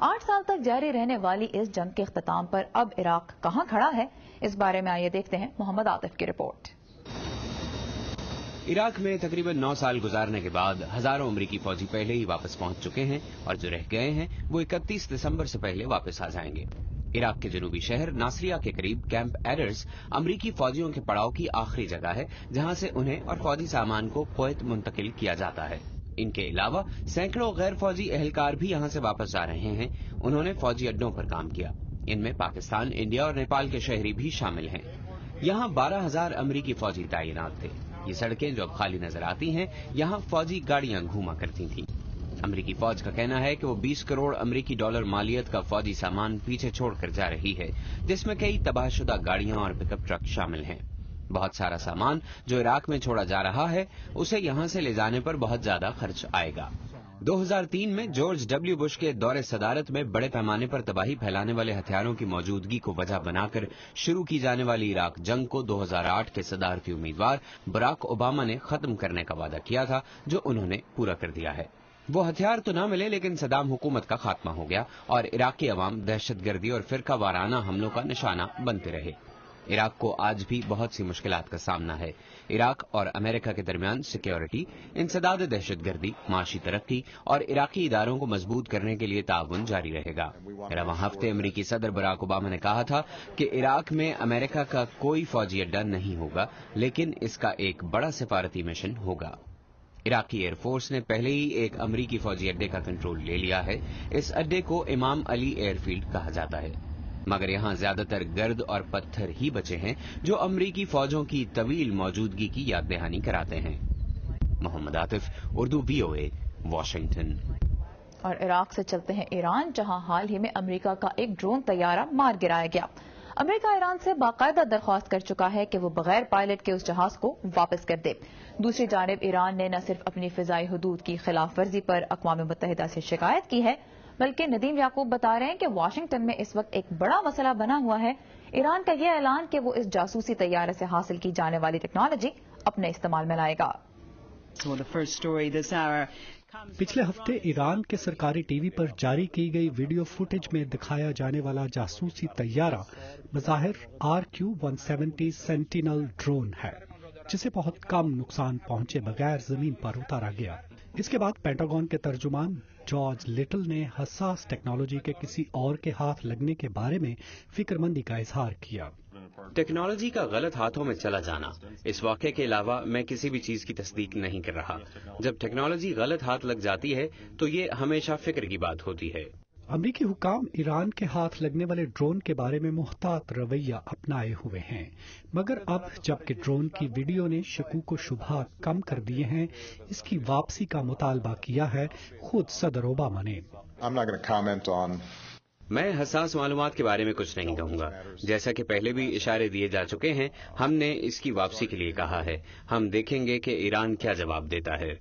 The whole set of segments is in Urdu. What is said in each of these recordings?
8 سال تک جاری رہنے والی اس جنگ کے اختتام پر اب عراق کہاں کھڑا ہے، اس بارے میں آئیے دیکھتے ہیں محمد عاطف کی رپورٹ۔ عراق میں تقریباً 9 سال گزارنے کے بعد ہزاروں امریکی فوجی پہلے ہی واپس پہنچ چکے ہیں اور جو رہ گئے ہیں وہ 31 دسمبر سے پہلے واپس آ جائیں گے۔ عراق کے جنوبی شہر ناصریہ کے قریب کیمپ ایڈرز امریکی فوجیوں کے پڑاؤ کی آخری جگہ ہے جہاں سے انہیں اور فوجی سامان کو کویت منتقل کیا جاتا ہے۔ ان کے علاوہ سینکڑوں غیر فوجی اہلکار بھی یہاں سے واپس آ رہے ہیں۔ انہوں نے فوجی اڈوں پر کام کیا۔ ان میں پاکستان، انڈیا اور نیپال کے شہری بھی شامل ہیں۔ یہاں 12,000 امریکی فوجی تعینات تھے۔ یہ سڑکیں جو اب خالی نظر آتی ہیں یہاں فوجی گاڑیاں گھوما کرتی تھیں۔ امریکی فوج کا کہنا ہے کہ وہ 20 کروڑ امریکی ڈالر مالیت کا فوجی سامان پیچھے چھوڑ کر جا رہی ہے، جس میں کئی تباہ شدہ گاڑیاں اور پک اپ ٹرک شامل ہیں۔ بہت سارا سامان جو عراق میں چھوڑا جا رہا ہے اسے یہاں سے لے جانے پر بہت زیادہ خرچ آئے گا۔ 2003 میں جارج ڈبلیو بش کے دور صدارت میں بڑے پیمانے پر تباہی پھیلانے والے ہتھیاروں کی موجودگی کو وجہ بنا کر شروع کی جانے والی عراق جنگ کو 2008 کے صدارتی امیدوار براک اوباما نے ختم کرنے کا وعدہ کیا تھا، جو انہوں نے پورا کر دیا ہے۔ وہ ہتھیار تو نہ ملے لیکن صدام حکومت کا خاتمہ ہو گیا اور عراقی عوام دہشت گردی اور فرقہ وارانہ حملوں کا نشانہ بنتے رہے۔ عراق کو آج بھی بہت سی مشکلات کا سامنا ہے۔ عراق اور امریکہ کے درمیان سیکیورٹی، انسداد دہشت گردی، معاشی ترقی اور عراقی اداروں کو مضبوط کرنے کے لیے تعاون جاری رہے گا۔ رواں ہفتے امریکی صدر براک اوباما نے کہا تھا کہ عراق میں امریکہ کا کوئی فوجی اڈہ نہیں ہوگا لیکن اس کا ایک بڑا سفارتی مشن ہوگا۔ عراقی ایئر فورس نے پہلے ہی ایک امریکی فوجی اڈے کا کنٹرول لے لیا ہے۔ اس اڈے کو امام علی ایئر فیلڈ کہا جاتا ہے، مگر یہاں زیادہ تر گرد اور پتھر ہی بچے ہیں جو امریکی فوجوں کی طویل موجودگی کی یاد دہانی کراتے ہیں۔ محمد عاطف، اردو VOA، واشنگٹن۔ اور عراق سے چلتے ہیں ایران، جہاں حال ہی میں امریکہ کا ایک ڈرون طیارہ مار گرایا گیا۔ امریکہ ایران سے باقاعدہ درخواست کر چکا ہے کہ وہ بغیر پائلٹ کے اس جہاز کو واپس کر دے۔ دوسری جانب ایران نے نہ صرف اپنی فضائی حدود کی خلاف ورزی پر اقوام متحدہ سے شکایت کی ہے، بلکہ ندیم یعقوب بتا رہے ہیں کہ واشنگٹن میں اس وقت ایک بڑا مسئلہ بنا ہوا ہے ایران کا یہ اعلان کہ وہ اس جاسوسی طیارے سے حاصل کی جانے والی ٹیکنالوجی اپنے استعمال میں لائے گا۔ پچھلے ہفتے ایران کے سرکاری ٹی وی پر جاری کی گئی ویڈیو فوٹیج میں دکھایا جانے والا جاسوسی طیارہ بظاہر RQ-170 سینٹینل ڈرون ہے، جسے بہت کم نقصان پہنچے بغیر زمین پر اتارا گیا۔ اس کے بعد پینٹاگون کے ترجمان جارج لٹل نے حساس ٹیکنالوجی کے کسی اور کے ہاتھ لگنے کے بارے میں فکر مندی کا اظہار کیا۔ ٹیکنالوجی کا غلط ہاتھوں میں چلا جانا، اس واقعے کے علاوہ میں کسی بھی چیز کی تصدیق نہیں کر رہا۔ جب ٹیکنالوجی غلط ہاتھ لگ جاتی ہے تو یہ ہمیشہ فکر کی بات ہوتی ہے۔ امریکی حکام ایران کے ہاتھ لگنے والے ڈرون کے بارے میں محتاط رویہ اپنائے ہوئے ہیں، مگر اب جبکہ ڈرون کی ویڈیو نے شکوک و شبہات کم کر دیے ہیں، اس کی واپسی کا مطالبہ کیا ہے خود صدر اوباما نے۔ میں حساس معلومات کے بارے میں کچھ نہیں کہوں گا۔ جیسا کہ پہلے بھی اشارے دیے جا چکے ہیں، ہم نے اس کی واپسی کے لیے کہا ہے۔ ہم دیکھیں گے کہ ایران کیا جواب دیتا ہے۔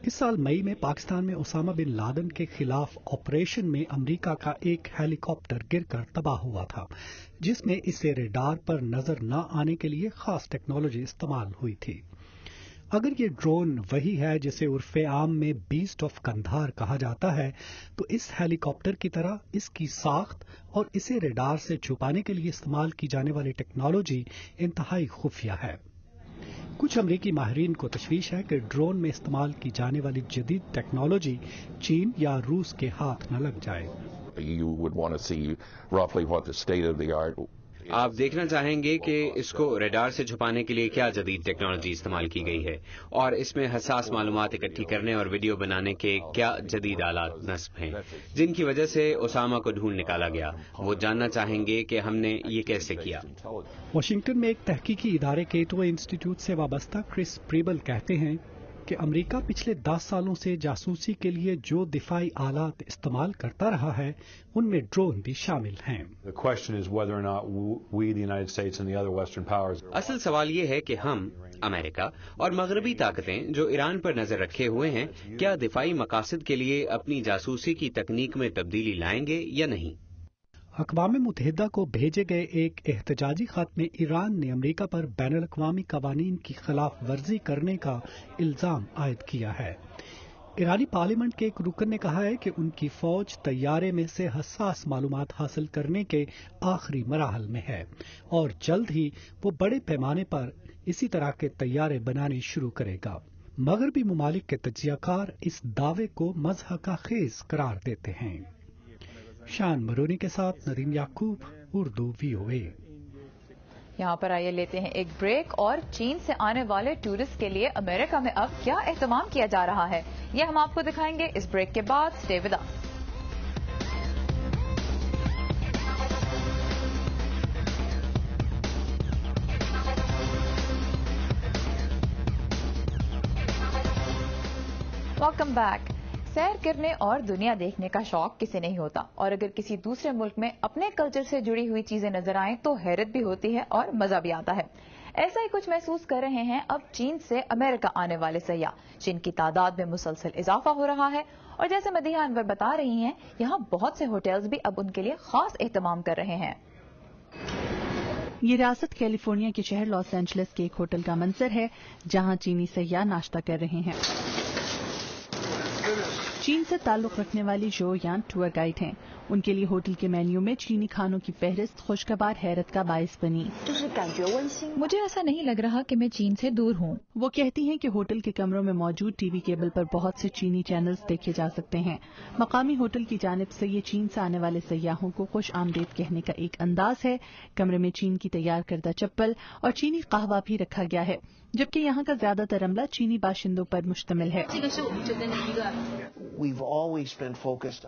اس سال مئی میں پاکستان میں اسامہ بن لادن کے خلاف آپریشن میں امریکہ کا ایک ہیلی کاپٹر گر کر تباہ ہوا تھا، جس میں اسے ریڈار پر نظر نہ آنے کے لیے خاص ٹیکنالوجی استعمال ہوئی تھی۔ اگر یہ ڈرون وہی ہے جسے عرف عام میں بیسٹ آف قندھار کہا جاتا ہے، تو اس ہیلی کاپٹر کی طرح اس کی ساخت اور اسے ریڈار سے چھپانے کے لیے استعمال کی جانے والی ٹیکنالوجی انتہائی خفیہ ہے۔ کچھ امریکی ماہرین کو تشویش ہے کہ ڈرون میں استعمال کی جانے والی جدید ٹیکنالوجی چین یا روس کے ہاتھ نہ لگ جائے۔ آپ دیکھنا چاہیں گے کہ اس کو ریڈار سے چھپانے کے لیے کیا جدید ٹیکنالوجی استعمال کی گئی ہے اور اس میں حساس معلومات اکٹھی کرنے اور ویڈیو بنانے کے کیا جدید آلات نصب ہیں جن کی وجہ سے اسامہ کو ڈھونڈ نکالا گیا۔ وہ جاننا چاہیں گے کہ ہم نے یہ کیسے کیا۔ واشنگٹن میں ایک تحقیقی ادارے کیٹوے انسٹیٹیوٹ سے وابستہ کرس پریبل کہتے ہیں کہ امریکہ پچھلے 10 سالوں سے جاسوسی کے لیے جو دفاعی آلات استعمال کرتا رہا ہے ان میں ڈرون بھی شامل ہیں۔ اصل سوال یہ ہے کہ ہم، امریکہ اور مغربی طاقتیں جو ایران پر نظر رکھے ہوئے ہیں، کیا دفاعی مقاصد کے لیے اپنی جاسوسی کی تکنیک میں تبدیلی لائیں گے یا نہیں؟ اقوام متحدہ کو بھیجے گئے ایک احتجاجی خط میں ایران نے امریکہ پر بین الاقوامی قوانین کی خلاف ورزی کرنے کا الزام عائد کیا ہے۔ ایرانی پارلیمنٹ کے ایک رکن نے کہا ہے کہ ان کی فوج طیارے میں سے حساس معلومات حاصل کرنے کے آخری مراحل میں ہے اور جلد ہی وہ بڑے پیمانے پر اسی طرح کے طیارے بنانے شروع کرے گا۔ مغربی ممالک کے تجزیہ کار اس دعوے کو مضحکہ خیز قرار دیتے ہیں۔ شان مرونی کے ساتھ ندیم یعقوب، اردو VOA۔ یہاں پر آئیے لیتے ہیں ایک بریک، اور چین سے آنے والے ٹورسٹ کے لیے امریکہ میں اب کیا اہتمام کیا جا رہا ہے یہ ہم آپ کو دکھائیں گے اس بریک کے بعد۔ Stay with us. Welcome back. سیر کرنے اور دنیا دیکھنے کا شوق کسی نہیں ہوتا، اور اگر کسی دوسرے ملک میں اپنے کلچر سے جڑی ہوئی چیزیں نظر آئیں تو حیرت بھی ہوتی ہے اور مزہ بھی آتا ہے۔ ایسا ہی کچھ محسوس کر رہے ہیں اب چین سے امریکہ آنے والے سیاح، جن کی تعداد میں مسلسل اضافہ ہو رہا ہے، اور جیسے مدیحہ انور بتا رہی ہیں یہاں بہت سے ہوٹلز بھی اب ان کے لیے خاص اہتمام کر رہے ہیں۔ یہ ریاست کیلیفورنیا کے شہر لاس اینجلس کے ایک ہوٹل کا منظر ہے جہاں چینی سیاح ناشتہ کر رہے ہیں۔ چین سے تعلق رکھنے والی جو یان ٹور گائیڈ ہیں، ان کے لیے ہوٹل کے مینیو میں چینی کھانوں کی فہرست خوشگوار حیرت کا باعث بنی۔ مجھے ایسا نہیں لگ رہا کہ میں چین سے دور ہوں۔ وہ کہتی ہیں کہ ہوٹل کے کمروں میں موجود ٹی وی کیبل پر بہت سے چینی چینلز دیکھے جا سکتے ہیں۔ مقامی ہوٹل کی جانب سے یہ چین سے آنے والے سیاحوں کو خوش آمدید کہنے کا ایک انداز ہے۔ کمرے میں چین کی تیار کردہ چپل اور چینی قہوہ بھی رکھا گیا ہے، جبکہ یہاں کا زیادہ تر عملہ چینی باشندوں پر مشتمل ہے۔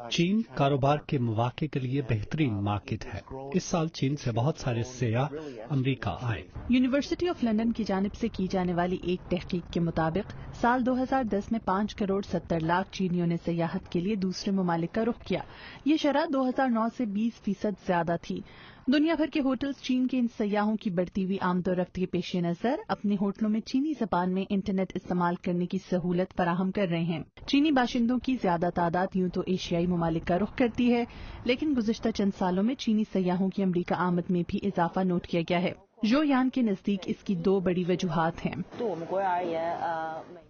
چین کاروبار کے مواقع کے لیے بہترین مارکیٹ ہے۔ اس سال چین سے بہت سارے سیاح امریکہ آئے۔ یونیورسٹی آف لندن کی جانب سے کی جانے والی ایک تحقیق کے مطابق سال 2010 میں 5 کروڑ 70 لاکھ چینیوں نے سیاحت کے لیے دوسرے ممالک کا رخ کیا۔ یہ شرح 2009 سے 20% زیادہ تھی۔ دنیا بھر کے ہوٹلز چین کے ان سیاحوں کی بڑھتی ہوئی آمد و رفت کے پیش نظر اپنے ہوٹلوں میں چینی زبان میں انٹرنیٹ استعمال کرنے کی سہولت فراہم کر رہے ہیں۔ چینی باشندوں کی زیادہ تعداد یوں تو ایشیائی ممالک کا رخ کرتی ہے، لیکن گزشتہ چند سالوں میں چینی سیاحوں کی امریکہ آمد میں بھی اضافہ نوٹ کیا گیا ہے۔ جو یان کے نزدیک اس کی 2 بڑی وجوہات ہیں۔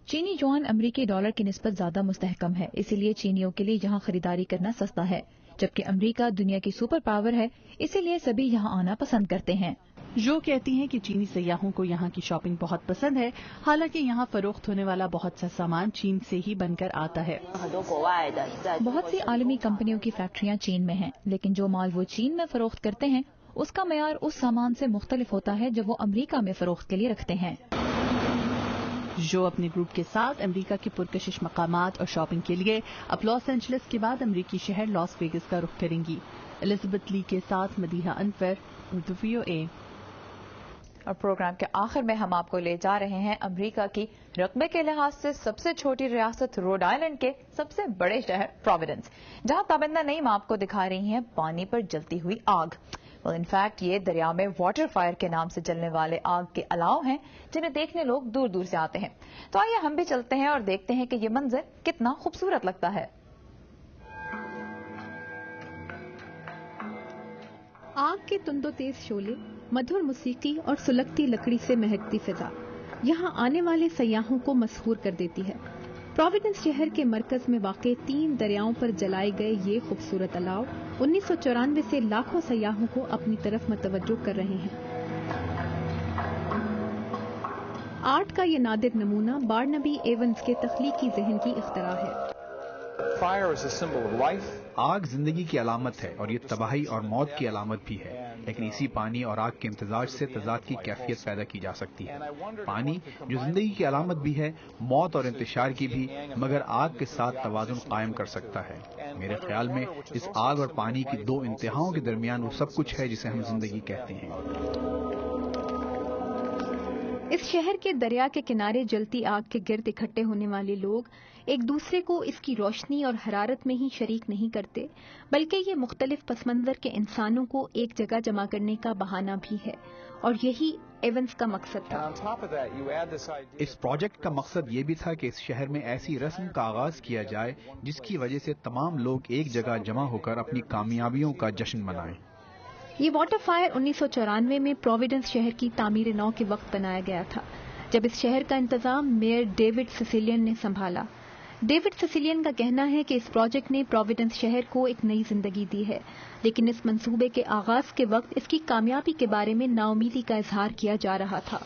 چینی یوان امریکی ڈالر کی نسبت زیادہ مستحکم ہے، اسی لیے چینیوں کے لیے یہاں خریداری کرنا سستا ہے، جبکہ امریکہ دنیا کی سپر پاور ہے، اسی لیے سبھی یہاں آنا پسند کرتے ہیں۔ جو کہتی ہیں کہ چینی سیاحوں کو یہاں کی شاپنگ بہت پسند ہے، حالانکہ یہاں فروخت ہونے والا بہت سا سامان چین سے ہی بن کر آتا ہے۔ بہت سی عالمی کمپنیوں کی فیکٹریاں چین میں ہیں، لیکن جو مال وہ چین میں فروخت کرتے ہیں اس کا معیار اس سامان سے مختلف ہوتا ہے جو وہ امریکہ میں فروخت کے لیے رکھتے ہیں۔ جو اپنے گروپ کے ساتھ امریکہ کے پرکشش مقامات اور شاپنگ کے لیے اب لاس اینجلس کے بعد امریکی شہر لاس ویگس کا رخ کریں گی۔ الزبتھ لی کے ساتھ مدیحہ انور، اردو VOA۔ اور پروگرام کے آخر میں ہم آپ کو لے جا رہے ہیں امریکہ کی رقبے کے لحاظ سے سب سے چھوٹی ریاست روڈ آئلینڈ کے سب سے بڑے شہر پروویڈنس، جہاں تابندہ نعیم آپ کو دکھا رہی ہیں پانی پر جلتی ہوئی آگ۔ انفیکٹ یہ دریا میں واٹر فائر کے نام سے جلنے والے آگ کے الاؤ ہیں جنہیں دیکھنے لوگ دور دور سے آتے ہیں۔ تو آئیے ہم بھی چلتے ہیں اور دیکھتے ہیں کہ یہ منظر کتنا خوبصورت لگتا ہے۔ آگ کے تند و تیز شعلے، مدھر موسیقی اور سلگتی لکڑی سے مہکتی فضا یہاں آنے والے سیاحوں کو مسحور کر دیتی ہے۔ پروویڈنس شہر کے مرکز میں واقع 3 دریاؤں پر جلائے گئے یہ خوبصورت الاؤ 1994 سے لاکھوں سیاحوں کو اپنی طرف متوجہ کر رہے ہیں۔ آرٹ کا یہ نادر نمونہ بارنبی ایونز کے تخلیقی ذہن کی اختراع ہے۔ آگ زندگی کی علامت ہے اور یہ تباہی اور موت کی علامت بھی ہے، لیکن اسی پانی اور آگ کے امتزاج سے تضاد کی کیفیت پیدا کی جا سکتی ہے۔ پانی جو زندگی کی علامت بھی ہے، موت اور انتشار کی بھی، مگر آگ کے ساتھ توازن قائم کر سکتا ہے۔ میرے خیال میں اس آگ اور پانی کی 2 انتہاؤں کے درمیان وہ سب کچھ ہے جسے ہم زندگی کہتے ہیں۔ اس شہر کے دریا کے کنارے جلتی آگ کے گرد اکٹھے ہونے والے لوگ ایک دوسرے کو اس کی روشنی اور حرارت میں ہی شریک نہیں کرتے، بلکہ یہ مختلف پس منظر کے انسانوں کو ایک جگہ جمع کرنے کا بہانہ بھی ہے، اور یہی ایونز کا مقصد تھا۔ اس پروجیکٹ کا مقصد یہ بھی تھا کہ اس شہر میں ایسی رسم کا آغاز کیا جائے جس کی وجہ سے تمام لوگ ایک جگہ جمع ہو کر اپنی کامیابیوں کا جشن منائیں۔ یہ واٹر فائر 1994 میں پروویڈنس شہر کی تعمیر نو کے وقت بنایا گیا تھا، جب اس شہر کا انتظام میئر ڈیوڈ سیسیلین نے سنبھالا۔ ڈیوڈ سیسیلین کا کہنا ہے کہ اس پروجیکٹ نے پروویڈنس شہر کو ایک نئی زندگی دی ہے، لیکن اس منصوبے کے آغاز کے وقت اس کی کامیابی کے بارے میں ناامیدی کا اظہار کیا جا رہا تھا۔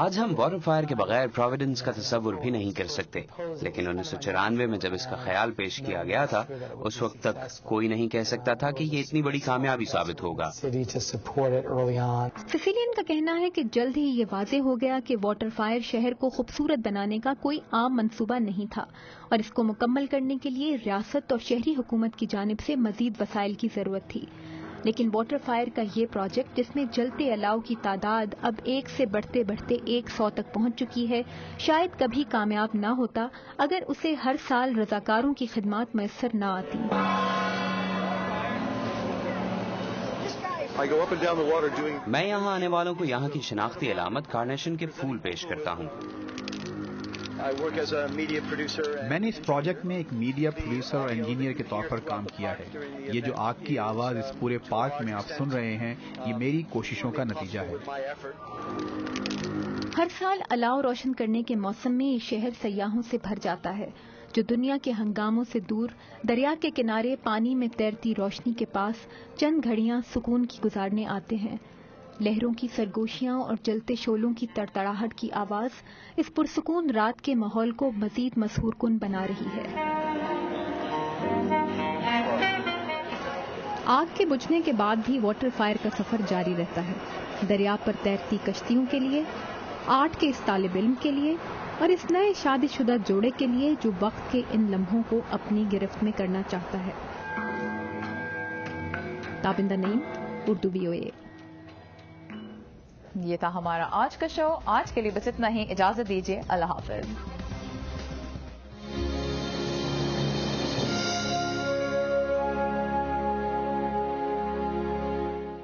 آج ہم واٹر فائر کے بغیر پروویڈنس کا تصور بھی نہیں کر سکتے، لیکن 1994 میں جب اس کا خیال پیش کیا گیا تھا، اس وقت تک کوئی نہیں کہہ سکتا تھا کہ یہ اتنی بڑی کامیابی ثابت ہوگا۔ سیسیلین کا کہنا ہے کہ جلد ہی یہ واضح ہو گیا کہ واٹر فائر شہر کو خوبصورت بنانے کا کوئی عام منصوبہ نہیں تھا، اور اس کو مکمل کرنے کے لیے ریاست اور شہری حکومت کی جانب سے مزید وسائل کی ضرورت تھی۔ لیکن واٹر فائر کا یہ پروجیکٹ، جس میں جلتے الاؤ کی تعداد اب 1 سے بڑھتے بڑھتے 100 تک پہنچ چکی ہے، شاید کبھی کامیاب نہ ہوتا اگر اسے ہر سال رضاکاروں کی خدمات میسر نہ آتی۔ میں یہاں آنے والوں کو یہاں کی شناختی علامت کارنیشن کے پھول پیش کرتا ہوں۔ میں نے اس پروجیکٹ میں ایک میڈیا پروڈیوسر اور انجینئر کے طور پر کام کیا ہے۔ یہ جو آگ کی آواز اس پورے پارک میں آپ سن رہے ہیں، یہ میری کوششوں کا نتیجہ ہے۔ ہر سال الاؤ روشن کرنے کے موسم میں یہ شہر سیاحوں سے بھر جاتا ہے، جو دنیا کے ہنگاموں سے دور دریا کے کنارے پانی میں تیرتی روشنی کے پاس چند گھڑیاں سکون کی گزارنے آتے ہیں۔ لہروں کی سرگوشیاں اور جلتے شعلوں کی تڑتڑاہٹ کی آواز اس پرسکون رات کے ماحول کو مزید مسحور کن بنا رہی ہے۔ آگ کے بجھنے کے بعد بھی واٹر فائر کا سفر جاری رہتا ہے، دریا پر تیرتی کشتیوں کے لیے، آرٹ کے اس طالب علم کے لیے، اور اس نئے شادی شدہ جوڑے کے لیے جو وقت کے ان لمحوں کو اپنی گرفت میں کرنا چاہتا ہے۔ تابندہ نعیم، اردو VOA۔ یہ تھا ہمارا آج کا شو۔ آج کے لیے بس اتنا ہی، اجازت دیجیے، اللہ حافظ۔